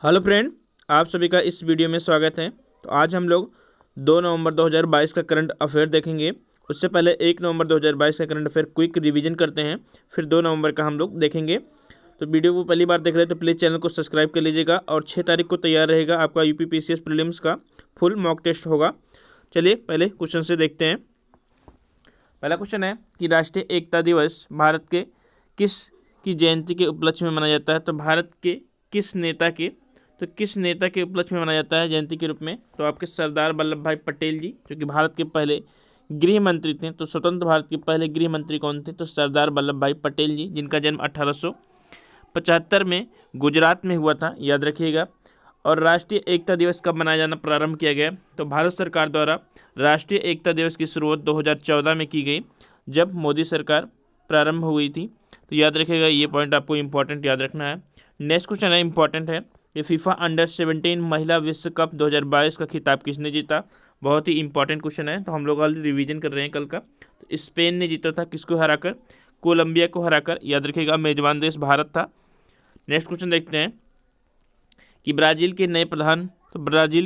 Hello friend, आप सभी का इस वीडियो में स्वागत है। तो आज हम लोग 2 नवंबर 2022 का करंट अफेयर देखेंगे। उससे पहले 1 नवंबर 2022 का करंट अफेयर क्विक रिवीजन करते हैं, फिर 2 नवंबर का हम लोग देखेंगे। तो वीडियो को पहली बार देख रहे हैं तो प्लीज़ चैनल को सब्सक्राइब कर लीजिएगा। और 6 तारीख को तैयार रहेगा आपका यूपीपीसीएस प्रीलिम्स का फुल मॉक टेस्ट होगा। चलिए पहले क्वेश्चन से देखते हैं। पहला क्वेश्चन है कि राष्ट्रीय एकता दिवस भारत के किस की जयंती के उपलक्ष्य में मनाया जाता है। तो भारत के किस नेता के उपलक्ष्य में मनाया जाता है जयंती के रूप में। तो आपके सरदार वल्लभ भाई पटेल जी, जो कि भारत के पहले गृह मंत्री थे। तो स्वतंत्र भारत के पहले गृह मंत्री कौन थे? तो सरदार वल्लभ भाई पटेल जी, जिनका जन्म 1875 में गुजरात में हुआ था, याद रखिएगा। और राष्ट्रीय एकता दिवस कब मनाया जाना प्रारंभ किया गया? तो भारत सरकार द्वारा राष्ट्रीय एकता दिवस की शुरुआत 2014 में की गई, जब मोदी सरकार प्रारंभ हुई थी। तो याद रखिएगा, ये पॉइंट आपको इंपॉर्टेंट याद रखना है। नेक्स्ट क्वेश्चन है, इंपॉर्टेंट है, ये फीफा अंडर 17 महिला विश्व कप 2022 का खिताब किसने जीता? बहुत ही इंपॉर्टेंट क्वेश्चन है। तो हम लोग ऑलरेडी रिवीजन कर रहे हैं कल का। तो स्पेन ने जीता था, किसको हराकर? कोलंबिया को हराकर। याद रखिएगा, मेजबान देश भारत था। नेक्स्ट क्वेश्चन देखते हैं कि ब्राज़ील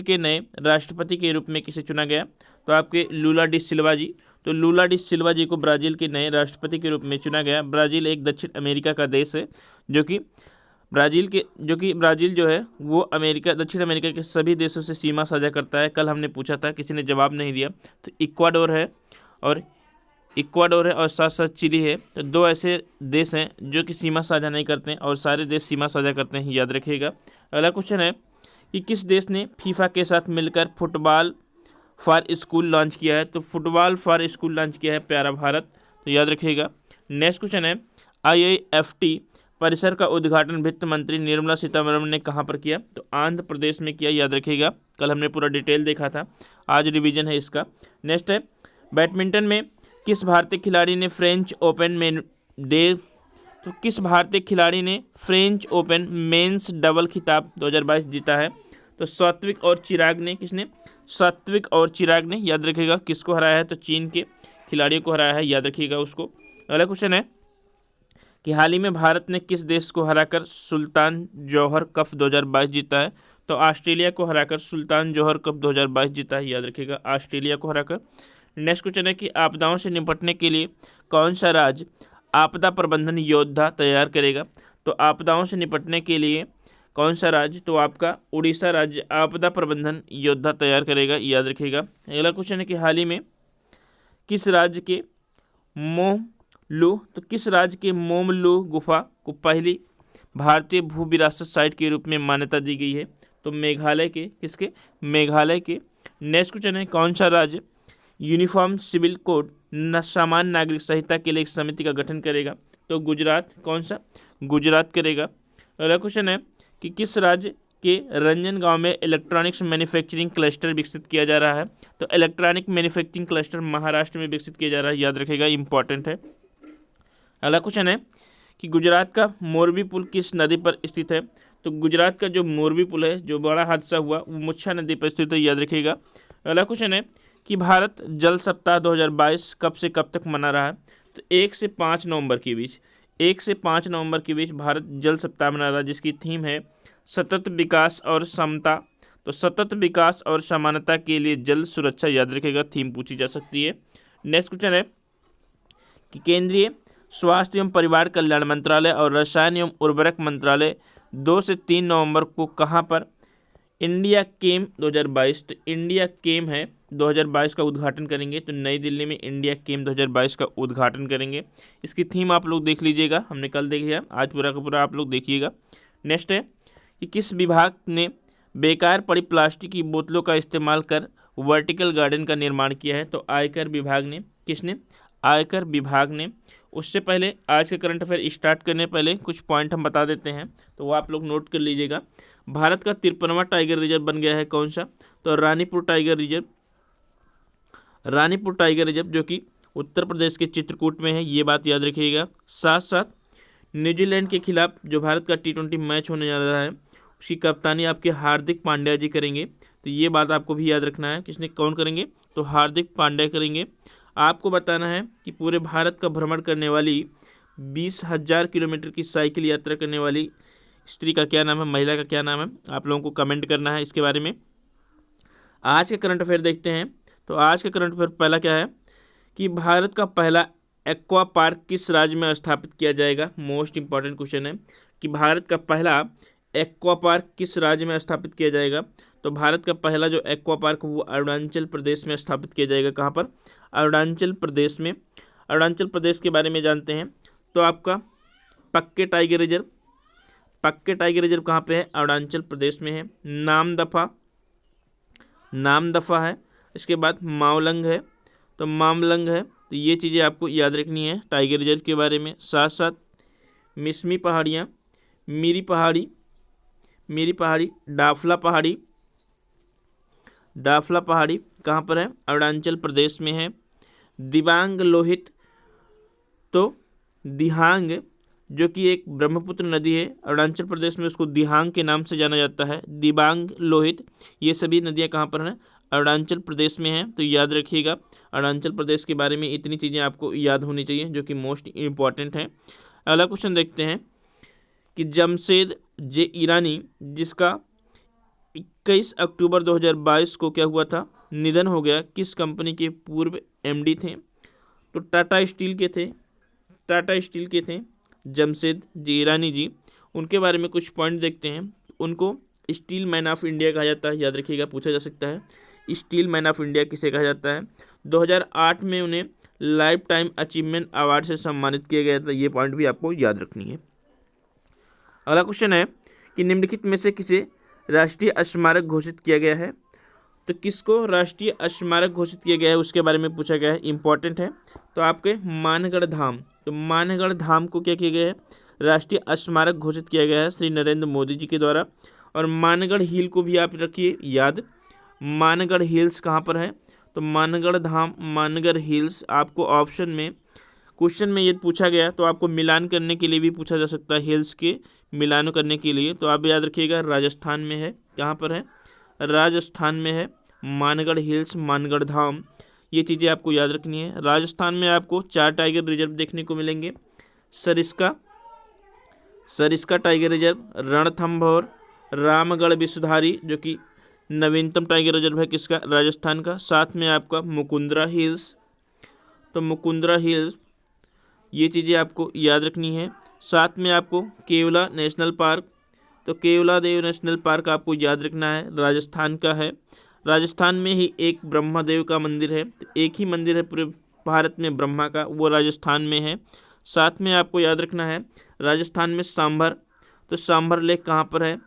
के नए राष्ट्रपति के रूप में किसे चुना गया? तो आपके लूला डी सिल्वा जी। तो लूला डी सिल्वा जी को ब्राज़ील के नए राष्ट्रपति के रूप में चुना गया। ब्राज़ील एक दक्षिण अमेरिका का देश है, जो कि ब्राज़ील जो है वो दक्षिण अमेरिका के सभी देशों से सीमा साझा करता है। कल हमने पूछा था, किसी ने जवाब नहीं दिया। तो इक्वाडोर है और साथ साथ चिली है। तो दो ऐसे देश हैं जो कि सीमा साझा नहीं करते हैं और सारे देश सीमा साझा करते हैं, याद रखिएगा। अगला क्वेश्चन है कि किस देश ने फीफा के साथ मिलकर फुटबॉल फॉर स्कूल लॉन्च किया है? तो फुटबॉल फॉर स्कूल लॉन्च किया है प्यारा भारत। तो याद रखिएगा। नेक्स्ट क्वेश्चन है, IIFT परिसर का उद्घाटन वित्त मंत्री निर्मला सीतारमण ने कहाँ पर किया? तो आंध्र प्रदेश में किया, याद रखिएगा। कल हमने पूरा डिटेल देखा था, आज रिवीजन है इसका। नेक्स्ट है, बैडमिंटन में किस भारतीय खिलाड़ी ने फ्रेंच ओपन मेंस डबल खिताब 2022 जीता है? तो सात्विक और चिराग ने, याद रखिएगा, किसको हराया है? तो चीन के खिलाड़ियों को हराया है, याद रखिएगा उसको। अगला क्वेश्चन है कि हाल ही में भारत ने किस देश को हराकर सुल्तान जौहर कप 2022 जीता है? तो ऑस्ट्रेलिया को हराकर सुल्तान जौहर कप 2022 जीता है, याद रखिएगा, ऑस्ट्रेलिया को हराकर। नेक्स्ट क्वेश्चन है कि आपदाओं से निपटने के लिए कौन सा राज्य आपदा प्रबंधन योद्धा तैयार करेगा? तो आपदाओं से निपटने के लिए कौन सा राज्य? तो आपका उड़ीसा राज्य आपदा प्रबंधन योद्धा तैयार करेगा, याद रखिएगा। अगला क्वेश्चन है कि हाल ही में किस राज्य के मोमलू गुफा को पहली भारतीय भू विरासत साइट के रूप में मान्यता दी गई है? तो मेघालय के। नेक्स्ट क्वेश्चन है, कौन सा राज्य यूनिफॉर्म सिविल कोड सामान्य नागरिक संहिता के लिए एक समिति का गठन करेगा? तो गुजरात। कौन सा? गुजरात करेगा। अगला क्वेश्चन है कि किस राज्य के रंजन गांव में इलेक्ट्रॉनिक्स मैन्युफैक्चरिंग क्लस्टर विकसित किया जा रहा है? तो इलेक्ट्रॉनिक मैन्युफैक्चरिंग क्लस्टर महाराष्ट्र में विकसित किया जा रहा है, याद रखेगा, इंपॉर्टेंट है। अगला क्वेश्चन है कि गुजरात का मोरबी पुल किस नदी पर स्थित है? तो गुजरात का जो मोरबी पुल है, जो बड़ा हादसा हुआ, वो मुच्छा नदी पर स्थित है, याद रखिएगा। अगला क्वेश्चन है कि भारत जल सप्ताह 2022 कब से कब तक मना रहा है? तो 1 से 5 नवंबर के बीच भारत जल सप्ताह मना रहा है, जिसकी थीम है सतत विकास और समता। तो सतत विकास और समानता के लिए जल सुरक्षा, याद रखिएगा, थीम पूछी जा सकती है। नेक्स्ट क्वेश्चन है कि केंद्रीय स्वास्थ्य एवं परिवार कल्याण मंत्रालय और रसायन एवं उर्वरक मंत्रालय 2 से 3 नवंबर को कहाँ पर इंडिया केम 2022, तो इंडिया केम है 2022 का उद्घाटन करेंगे? तो नई दिल्ली में इंडिया केम 2022 का उद्घाटन करेंगे। इसकी थीम आप लोग देख लीजिएगा, हमने कल देखी है, आज पूरा का पूरा आप लोग देखिएगा। नेक्स्ट है कि किस विभाग ने बेकार पड़ी प्लास्टिक की बोतलों का इस्तेमाल कर वर्टिकल गार्डन का निर्माण किया है? तो आयकर विभाग ने। किसने? आयकर विभाग ने। उससे पहले आज के करंट अफेयर स्टार्ट करने पहले कुछ पॉइंट हम बता देते हैं, तो वो आप लोग नोट कर लीजिएगा। भारत का 53वां टाइगर रिजर्व बन गया है, कौन सा? तो रानीपुर टाइगर रिजर्व, जो कि उत्तर प्रदेश के चित्रकूट में है, ये बात याद रखिएगा। साथ साथ न्यूजीलैंड के खिलाफ जो भारत का T20 मैच होने जा रहा है, उसकी कप्तानी आपके हार्दिक पांड्या जी करेंगे। तो ये बात आपको भी याद रखना है, कौन करेंगे? तो हार्दिक पांड्या करेंगे। आपको बताना है कि पूरे भारत का भ्रमण करने वाली 20,000 किलोमीटर की साइकिल यात्रा करने वाली स्त्री का क्या नाम है, महिला का क्या नाम है, आप लोगों को कमेंट करना है इसके बारे में। आज के करंट अफेयर देखते हैं। तो आज के करंट अफेयर पहला क्या है कि भारत का पहला एक्वा पार्क किस राज्य में स्थापित किया जाएगा। मोस्ट इंपॉर्टेंट क्वेश्चन है कि भारत का पहला एक्वा पार्क किस राज्य में स्थापित किया जाएगा। तो भारत का पहला जो एक्वा पार्क वो अरुणाचल प्रदेश में स्थापित किया जाएगा। कहाँ पर? अरुणाचल प्रदेश में। अरुणाचल प्रदेश के बारे में जानते हैं। तो आपका पक्के टाइगर रिजर्व, पक्के टाइगर रिजर्व कहाँ पे है? अरुणाचल प्रदेश में है। नामदफा, नामदफा है। इसके बाद मावलंग है, तो मामलंग है। तो ये चीज़ें आपको याद रखनी है टाइगर रिजर्व के बारे में। साथ साथ मिसमी पहाड़ियाँ, मीरी पहाड़ी, मीरी पहाड़ी, डाफला पहाड़ी, डाफला पहाड़ी कहाँ पर है? अरुणाचल प्रदेश में है। दिबांग लोहित, तो दिहांग जो कि एक ब्रह्मपुत्र नदी है, अरुणाचल प्रदेश में उसको दिहांग के नाम से जाना जाता है। दिबांग लोहित, ये सभी नदियाँ कहाँ पर हैं? अरुणाचल प्रदेश में हैं। तो याद रखिएगा अरुणाचल प्रदेश के बारे में इतनी चीज़ें आपको याद होनी चाहिए जो कि मोस्ट इम्पॉर्टेंट हैं। अगला क्वेश्चन देखते हैं कि जमशेद जे ईरानी जिसका 21 अक्टूबर 2022 को क्या हुआ था? निधन हो गया, किस कंपनी के पूर्व एमडी थे? तो टाटा स्टील के थे, टाटा स्टील के थे जमशेद जी ईरानी जी। उनके बारे में कुछ पॉइंट देखते हैं। उनको स्टील मैन ऑफ इंडिया कहा जाता है, याद रखिएगा, पूछा जा सकता है स्टील मैन ऑफ इंडिया किसे कहा जाता है। 2008 में उन्हें लाइफ टाइम अचीवमेंट अवार्ड से सम्मानित किया गया था। ये पॉइंट भी आपको याद रखनी है। अगला क्वेश्चन है कि निम्नलिखित में से किसे राष्ट्रीय स्मारक घोषित किया गया है। तो किसको राष्ट्रीय स्मारक घोषित किया गया है उसके बारे में पूछा गया है, इंपॉर्टेंट है। तो आपके मानगढ़ धाम, तो मानगढ़ धाम को क्या किया गया है? राष्ट्रीय स्मारक घोषित किया गया है श्री नरेंद्र मोदी जी के द्वारा। और मानगढ़ हिल को भी आप रखिए याद। मानगढ़ हिल्स कहाँ पर है? तो मानगढ़ धाम, मानगढ़ हिल्स आपको ऑप्शन में क्वेश्चन में ये पूछा गया तो आपको मिलान करने के लिए भी पूछा जा सकता है, हिल्स के मिलान करने के लिए। तो आप याद रखिएगा राजस्थान में है। कहाँ पर है? राजस्थान में है मानगढ़ हिल्स, मानगढ़ धाम। ये चीज़ें आपको याद रखनी है। राजस्थान में आपको 4 टाइगर रिजर्व देखने को मिलेंगे। सरिस्का, सरिस्का टाइगर रिजर्व, रणथंभौर, रामगढ़ विषधारी जो कि नवीनतम टाइगर रिजर्व है किसका? राजस्थान का। साथ में आपका मुकुंदरा हिल्स, तो मुकुंदरा हिल्स, ये चीज़ें आपको याद रखनी है। साथ में आपको केवला नेशनल पार्क, तो केवला देव नेशनल पार्क आपको याद रखना है, राजस्थान का है। राजस्थान में ही एक ब्रह्मादेव का मंदिर है, तो एक ही मंदिर है पूरे भारत में ब्रह्मा का, वो राजस्थान में है। साथ में आपको याद रखना है राजस्थान में सांभर, तो सांभर लेक कहाँ पर है?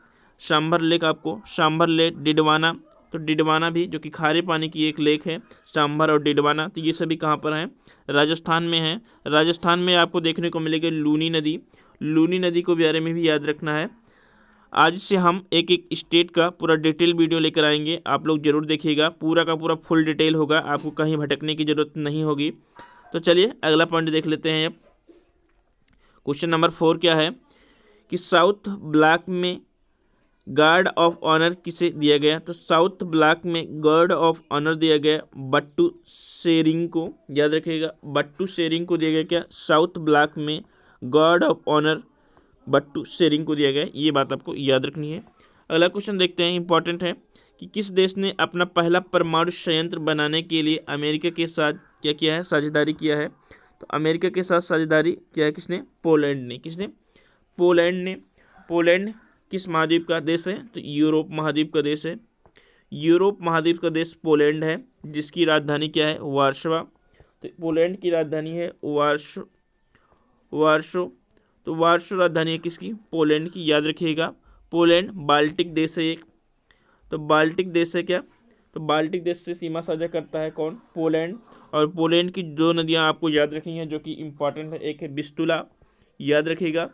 सांभर लेक आपको, सांभर लेक डिडवाना, तो डिडवाना भी जो कि खारे पानी की एक लेक है, सांभर और डिडवाना, तो ये सभी कहाँ पर हैं? राजस्थान में है। राजस्थान में आपको देखने को मिलेगी लूनी नदी, लूनी नदी को बारे में भी याद रखना है। आज से हम एक एक स्टेट का पूरा डिटेल वीडियो लेकर आएंगे, आप लोग जरूर देखिएगा, पूरा का पूरा फुल डिटेल होगा, आपको कहीं भटकने की ज़रूरत नहीं होगी। तो चलिए अगला पॉइंट देख लेते हैं। अब क्वेश्चन नंबर 4 क्या है कि साउथ ब्लॉक में गार्ड ऑफ ऑनर किसे दिया गया? तो साउथ ब्लॉक में गार्ड ऑफ ऑनर दिया गया बट्टू शेरिंग को, याद रखिएगा बट्टू शेरिंग को दिया गया। क्या? साउथ ब्लॉक में गार्ड ऑफ ऑनर बट्टू शेरिंग को दिया गया, ये बात आपको याद रखनी है। अगला क्वेश्चन देखते हैं, इंपॉर्टेंट है कि किस देश ने अपना पहला परमाणु संयंत्र बनाने के लिए अमेरिका के साथ क्या किया है? साझेदारी किया है। तो अमेरिका के साथ साझेदारी किया है किसने? पोलैंड ने। किसने? पोलैंड ने। पोलैंड किस महाद्वीप का देश है? तो यूरोप महाद्वीप का देश है। यूरोप महाद्वीप का देश पोलैंड है, जिसकी राजधानी क्या है? वार्सोवा। तो पोलैंड की राजधानी है वार्सो, वार्सो। तो वार्सो राजधानी है किसकी? पोलैंड की, याद रखिएगा। पोलैंड बाल्टिक देश है एक, तो बाल्टिक देश है क्या? तो बाल्टिक देश से सीमा साझा करता है कौन? पोलैंड। और पोलैंड की 2 नदियां आपको याद रखनी है जो कि इम्पॉर्टेंट है। एक है विस्तुला, याद रखिएगा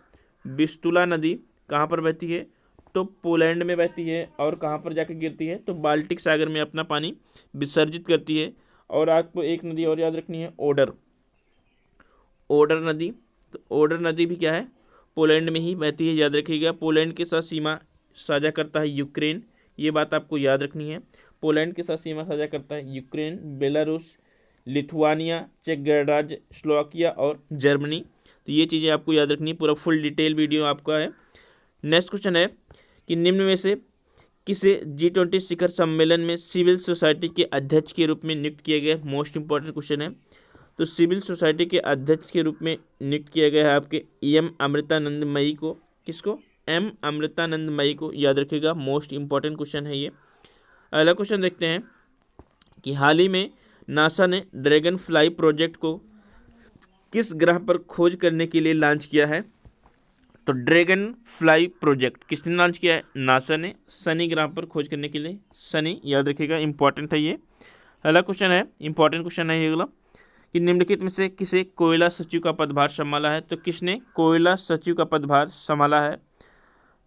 विस्तुला नदी कहाँ पर बहती है? तो पोलैंड में बहती है। और कहाँ पर जाकर गिरती है? तो बाल्टिक सागर में अपना पानी विसर्जित करती है। और आपको एक नदी और याद रखनी है, ओडर, ओडर नदी। तो ओडर नदी भी क्या है? पोलैंड में ही बहती है, याद रखिएगा। पोलैंड के साथ सीमा साझा करता है यूक्रेन, ये बात आपको याद रखनी है। पोलैंड के साथ सीमा साझा करता है यूक्रेन, बेलारूस, लिथुआनिया, चेक गणराज्य, स्लोवाकिया और जर्मनी। तो ये चीज़ें आपको याद रखनी है। पूरा फुल डिटेल वीडियो आपका है नेक्स्ट क्वेश्चन है कि निम्न में से किसे G20 शिखर सम्मेलन में सिविल सोसाइटी के अध्यक्ष के रूप में नियुक्त किया गया? मोस्ट इंपॉर्टेंट क्वेश्चन है। तो सिविल सोसाइटी के अध्यक्ष के रूप में नियुक्त किया गया है आपके एम अमृतानंद मई को। किसको? एम अमृतानंद मई को, याद रखिएगा, मोस्ट इंपॉर्टेंट क्वेश्चन है ये। अगला क्वेश्चन देखते हैं कि हाल ही में नासा ने ड्रैगन फ्लाई प्रोजेक्ट को किस ग्रह पर खोज करने के लिए लॉन्च किया है? तो ड्रैगन फ्लाई प्रोजेक्ट किसने लॉन्च किया है? नासा ने शनि ग्रह पर खोज करने के लिए। शनि, याद रखिएगा, इंपॉर्टेंट है ये। अगला क्वेश्चन है, इंपॉर्टेंट क्वेश्चन है ये अगला, कि निम्नलिखित में से किसे कोयला सचिव का पदभार संभाला है? तो किसने कोयला सचिव का पदभार संभाला है?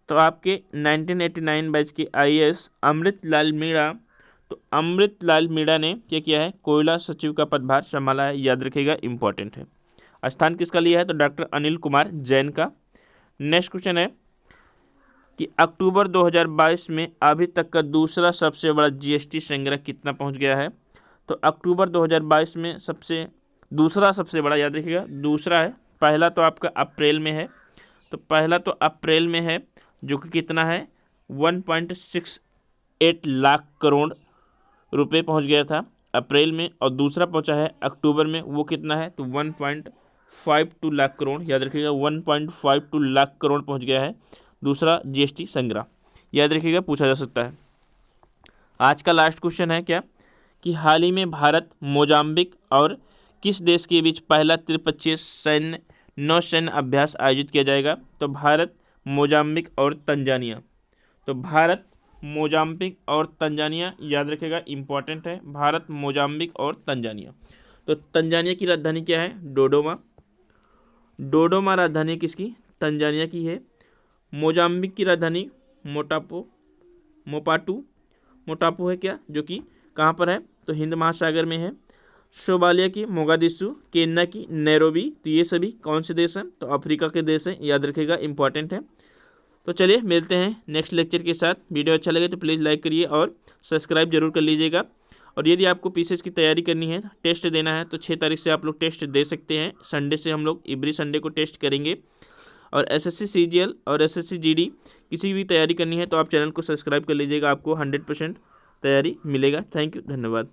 तो आपके 1989 बैच के IAS अमृत लाल मीणा। तो अमृत लाल मीणा ने क्या किया है? कोयला सचिव का पदभार संभाला है, याद रखिएगा, इंपॉर्टेंट है। स्थान किसका लिया है? तो डॉक्टर अनिल कुमार जैन का। नेक्स्ट क्वेश्चन है कि अक्टूबर 2022 में अभी तक का दूसरा सबसे बड़ा GST संग्रह कितना पहुंच गया है? तो अक्टूबर 2022 में दूसरा सबसे बड़ा, याद रखिएगा, दूसरा है। पहला तो आपका अप्रैल में है, तो पहला तो अप्रैल में है जो कि कितना है? 1.68 लाख करोड़ रुपए पहुंच गया था अप्रैल में, और दूसरा पहुंचा है अक्टूबर में, वो कितना है? तो 1.52 लाख करोड़, याद रखिएगा, 1.52 लाख करोड़ पहुंच गया है दूसरा GST संग्रह, याद रखिएगा, पूछा जा सकता है। आज का लास्ट क्वेश्चन है क्या, कि हाल ही में भारत मोजाम्बिक और किस देश के बीच पहला त्रिपक्षीय नौसैन्य अभ्यास आयोजित किया जाएगा? तो भारत, मोजाम्बिक और तंजानिया। तो भारत, मोजाम्बिक और तंजानिया, याद रखेगा, इंपॉर्टेंट है, भारत, मोजाम्बिक और तंजानिया। तो तंजानिया की राजधानी क्या है? डोडोमा। डोडोमा राजधानी किसकी? तंजानिया की है। मोजाम्बिक की राजधानी मोपाटू है क्या, जो कि कहाँ पर है? तो हिंद महासागर में है। सोमालिया की मोगादिशु, केन्या की नैरोबी। तो ये सभी कौन से देश हैं? तो अफ्रीका के देश हैं, याद रखेगा, इंपॉर्टेंट है। तो चलिए मिलते हैं नेक्स्ट लेक्चर के साथ। वीडियो अच्छा लगे तो प्लीज़ लाइक करिए और सब्सक्राइब जरूर कर लीजिएगा। और यदि आपको पीसीएस की तैयारी करनी है, टेस्ट देना है, तो 6 तारीख से आप लोग टेस्ट दे सकते हैं। संडे से हम लोग एवरी संडे को टेस्ट करेंगे। और SSC CGL और SSC GD किसी भी तैयारी करनी है तो आप चैनल को सब्सक्राइब कर लीजिएगा, आपको 100% तैयारी मिलेगा। थैंक यू, धन्यवाद।